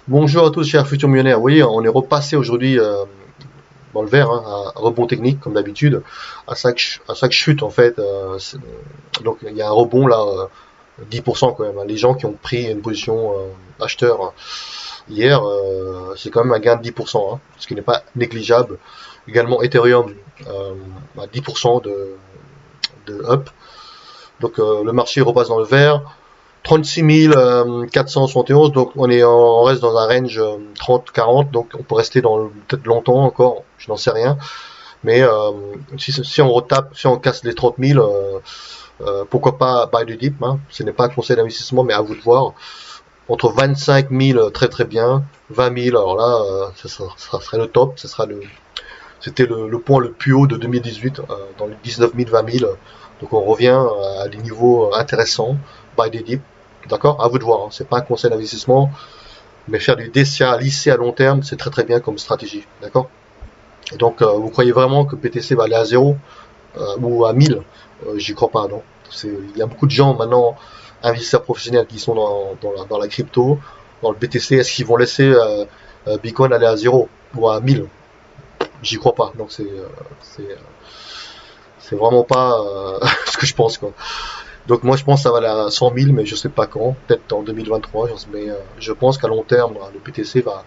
Bonjour à tous, chers futurs millionnaires. Vous voyez, on est repassé aujourd'hui dans le vert, hein, un rebond technique comme d'habitude. À chaque chute, en fait, donc il y a un rebond là, 10% quand même, hein. Les gens qui ont pris une position acheteur hier, c'est quand même un gain de 10%, hein, ce qui n'est pas négligeable. Également Ethereum, à 10% de up. Donc le marché repasse dans le vert. 36 471, donc on reste dans un range 30-40, donc on peut rester dans peut-être longtemps encore, je n'en sais rien. Mais si on retape, si on casse les 30 000, pourquoi pas buy the dip, hein. Ce n'est pas un conseil d'investissement, mais à vous de voir. Entre 25 000, très très bien, 20 000, alors là, ça serait le top, c'était le point le plus haut de 2018, dans les 19 000, 20 000. Donc on revient à des niveaux intéressants, buy the dip. D'accord. À vous de voir, hein. C'est pas un conseil d'investissement, mais faire du DCA lissé à long terme, c'est très très bien comme stratégie. D'accord. Et donc, vous croyez vraiment que PTC va aller à zéro ou à 1000? J'y crois pas, non. Il y a beaucoup de gens maintenant, investisseurs professionnels, qui sont dans la crypto, dans le BTC. Est-ce qu'ils vont laisser Bitcoin aller à zéro ou à 1000? J'y crois pas. Donc c'est vraiment pas ce que je pense, quoi. Donc moi je pense que ça va aller à 100 000, mais je sais pas quand, peut-être en 2023, mais je pense qu'à long terme, le PTC va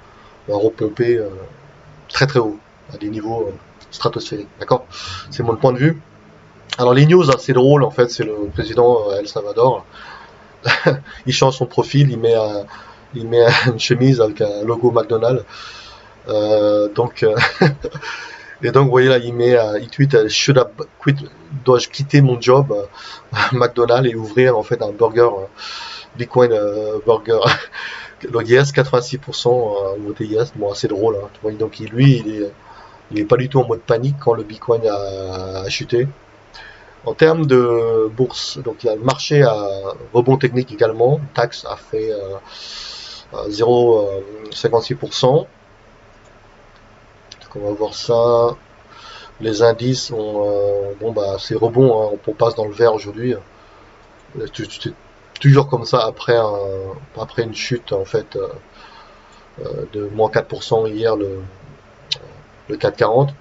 repomper très très haut, à des niveaux stratosphériques, d'accord. C'est mon point de vue. Alors les news assez drôles, en fait, c'est le président El Salvador. Il change son profil, il met une chemise avec un logo McDonald's. Donc et donc vous voyez là, il tweet should I quit, dois-je quitter mon job McDonald's et ouvrir en fait un burger Bitcoin burger. Donc yes, 86% voté yes. Bon, assez drôle, hein. Donc lui, il est pas du tout en mode panique quand le Bitcoin a chuté. En termes de bourse, donc il y a le marché à rebond technique également. Tax a fait 0,56%. Donc on va voir ça. Les indices ont, bon bah c'est rebond, hein. On passe dans le vert aujourd'hui. C'est toujours comme ça après une chute en fait de moins 4% hier le CAC 40.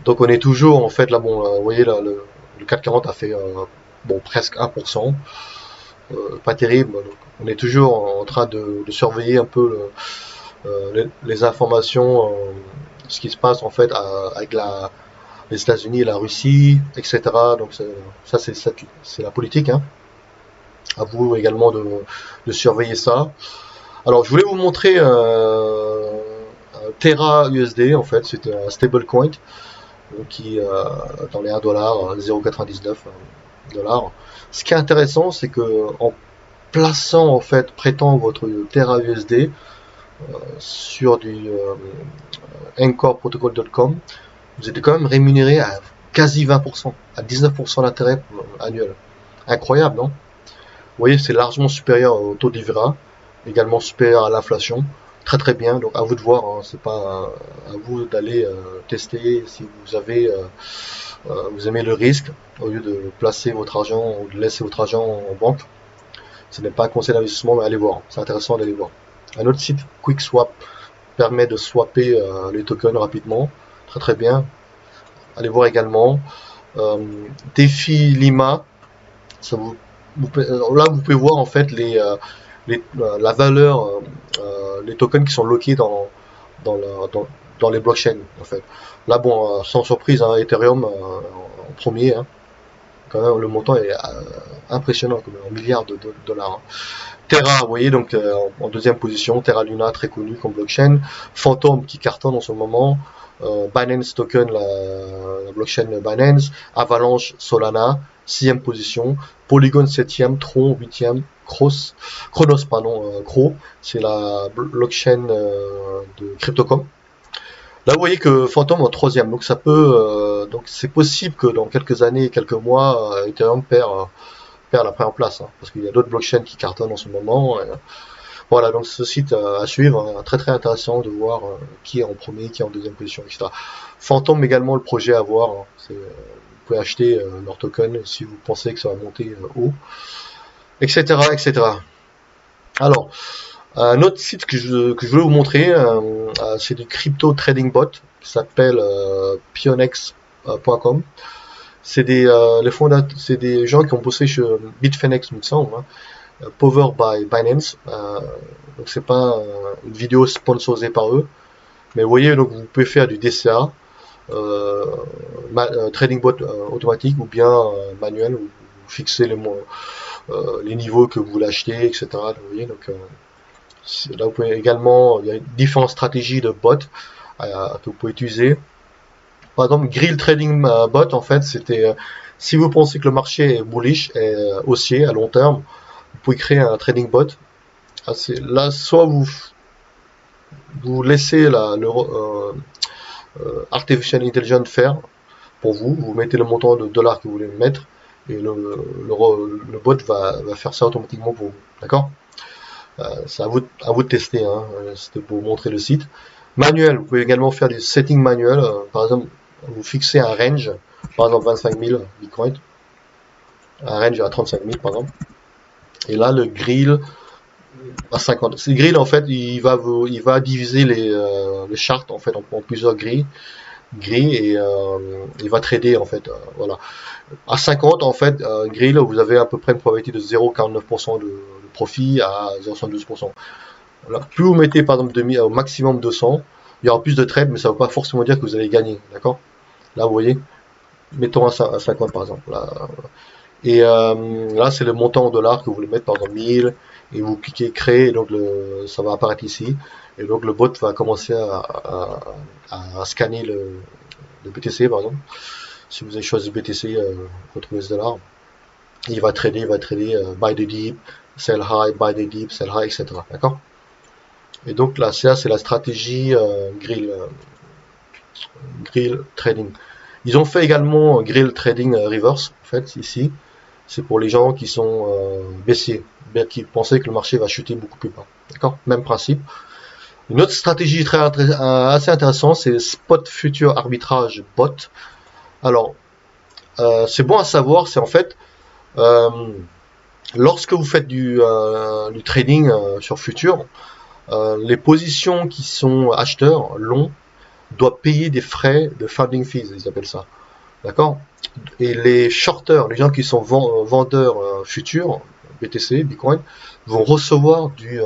Donc on est toujours en fait là, bon, vous voyez là, le CAC 40 a fait bon presque 1%, pas terrible. Donc, on est toujours en train de surveiller un peu les informations, ce qui se passe en fait avec les États-Unis et la Russie, etc. Donc ça c'est la politique, hein. À vous également de surveiller ça. Alors je voulais vous montrer Terra USD, en fait, c'était un stablecoin qui dans les 1 dollar, 0,99 dollars. Ce qui est intéressant, c'est que en plaçant en fait, prêtant votre Terra USD sur du anchorprotocol.com, vous êtes quand même rémunéré à quasi 20%, à 19% d'intérêt annuel. Incroyable, non? Vous voyez, c'est largement supérieur au taux d'IVRA, également supérieur à l'inflation. Très très bien, donc à vous de voir, hein. C'est pas à vous d'aller tester si vous aimez le risque, au lieu de placer votre argent ou de laisser votre argent en banque. Ce n'est pas un conseil d'investissement, mais allez voir, c'est intéressant d'aller voir. Un autre site, QuickSwap, permet de swapper les tokens rapidement, très très bien. Allez voir également. Défi Lima, ça là vous pouvez voir en fait la valeur, les tokens qui sont loqués dans, dans les blockchains en fait. Là bon, sans surprise, hein, Ethereum en premier, hein. Quand même le montant est impressionnant, comme en milliards de dollars, hein. Terra, vous voyez, donc en deuxième position, Terra Luna, très connu comme blockchain. Phantom qui cartonne en ce moment. Binance Token, la blockchain Binance. Avalanche, Solana, sixième position. Polygon, septième. Tron, huitième. Chronos, pardon, Cro, c'est la blockchain de Crypto.com. Là, vous voyez que Phantom en troisième, donc donc c'est possible que dans quelques années, quelques mois, Ethereum perd la première place, hein, parce qu'il y a d'autres blockchains qui cartonnent en ce moment. Voilà, donc ce site à suivre, hein, très très intéressant de voir qui est en premier, qui est en deuxième position, etc. Phantom également le projet à voir, hein. Vous pouvez acheter leur token si vous pensez que ça va monter haut, etc., etc. Alors, Un autre site que je voulais vous montrer, c'est du crypto trading bot qui s'appelle pionex.com. C'est c'est des gens qui ont bossé chez Bitfinex, il me semble, hein, Powered by Binance. Donc c'est pas une vidéo sponsorisée par eux, mais vous voyez, donc vous pouvez faire du DCA, trading bot automatique ou bien manuel, où vous fixez les niveaux que vous voulez acheter, etc. Vous voyez, donc là vous pouvez également, il y a différentes stratégies de bots que vous pouvez utiliser. Par exemple, Grill Trading Bot, en fait, c'était si vous pensez que le marché est bullish et haussier à long terme, vous pouvez créer un trading bot. Là, soit vous laissez Artificial Intelligence faire pour vous, vous mettez le montant de dollars que vous voulez mettre et le bot va faire ça automatiquement pour vous. D'accord? C'est à vous de tester, hein. C'était pour vous montrer le site. Manuel, vous pouvez également faire des settings manuels. Par exemple, vous fixez un range, par exemple 25 000 bitcoins, un range à 35 000 par exemple. Et là, le grill à 50. Ce grill, en fait, il va diviser les charts en fait en plusieurs grilles et il va trader en fait. Voilà. À 50, en fait, grill, vous avez à peu près une probabilité de 0,49% de profit à 0,72%. Voilà. Plus vous mettez par exemple au maximum 200, il y aura plus de trades, mais ça ne veut pas forcément dire que vous allez gagner. D'accord? Là, vous voyez, mettons à 50 par exemple. Là. Et là, c'est le montant en dollars que vous voulez mettre, par exemple 1000, et vous cliquez créer, et donc ça va apparaître ici. Et donc le bot va commencer à scanner le BTC, par exemple. Si vous avez choisi BTC contre US dollar, il va trader buy the deep, sell high, buy the deep, sell high, etc. D'accord? Et donc là, ça, c'est la stratégie grill trading. Ils ont fait également grill trading reverse, en fait, ici. C'est pour les gens qui sont baissiers, qui pensaient que le marché va chuter beaucoup plus bas. D'accord? Même principe. Une autre stratégie assez intéressante, c'est Spot Future Arbitrage Bot. Alors, c'est bon à savoir, c'est en fait, lorsque vous faites du trading sur futur, les positions qui sont acheteurs longs doivent payer des frais de funding fees, ils appellent ça. D'accord? Et les shorters, les gens qui sont vendeurs futurs, BTC, Bitcoin, vont recevoir du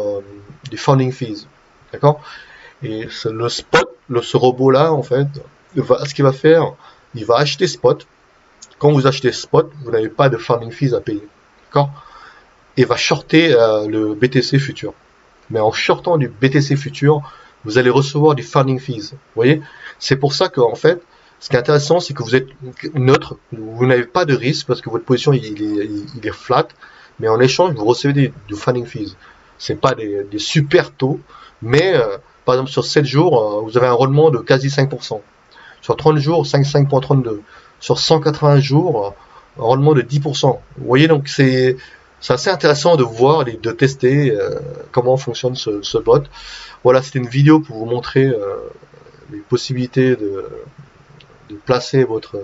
funding fees. D'accord? Et le spot, ce robot-là, en fait, ce qu'il va faire, il va acheter spot. Quand vous achetez spot, vous n'avez pas de funding fees à payer. D'accord? Et va shorter le BTC futur. Mais en shortant du BTC futur, vous allez recevoir du funding fees. Vous voyez? C'est pour ça qu'en fait, ce qui est intéressant, c'est que vous êtes neutre, vous n'avez pas de risque parce que votre position il est flat, mais en échange, vous recevez du funding fees. C'est pas des super taux, mais par exemple sur 7 jours, vous avez un rendement de quasi 5%. Sur 30 jours, 5,32. Sur 180 jours, un rendement de 10%. Vous voyez, donc c'est assez intéressant de voir et de tester comment fonctionne ce bot. Voilà, c'était une vidéo pour vous montrer les possibilités de placer votre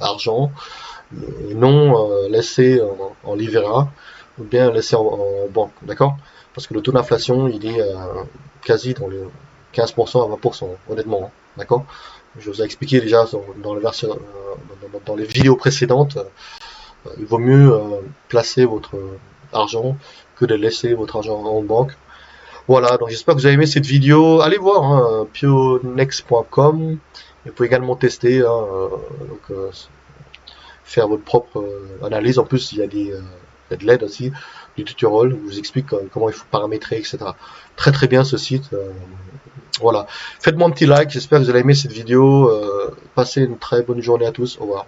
argent et non laisser en livret ou bien laisser en banque, d'accord? Parce que le taux d'inflation, il est quasi dans les 15% à 20%, honnêtement, hein, d'accord? Je vous ai expliqué déjà dans les vidéos précédentes, il vaut mieux placer votre argent que de laisser votre argent en banque. Voilà, donc j'espère que vous avez aimé cette vidéo. Allez voir hein, pionex.com. Vous pouvez également tester, hein, faire votre propre analyse. En plus, il y a de l'aide aussi, du tutoriel, où je vous explique comment il faut paramétrer, etc. Très très bien ce site. Voilà. Faites-moi un petit like, j'espère que vous allez aimer cette vidéo. Passez une très bonne journée à tous. Au revoir.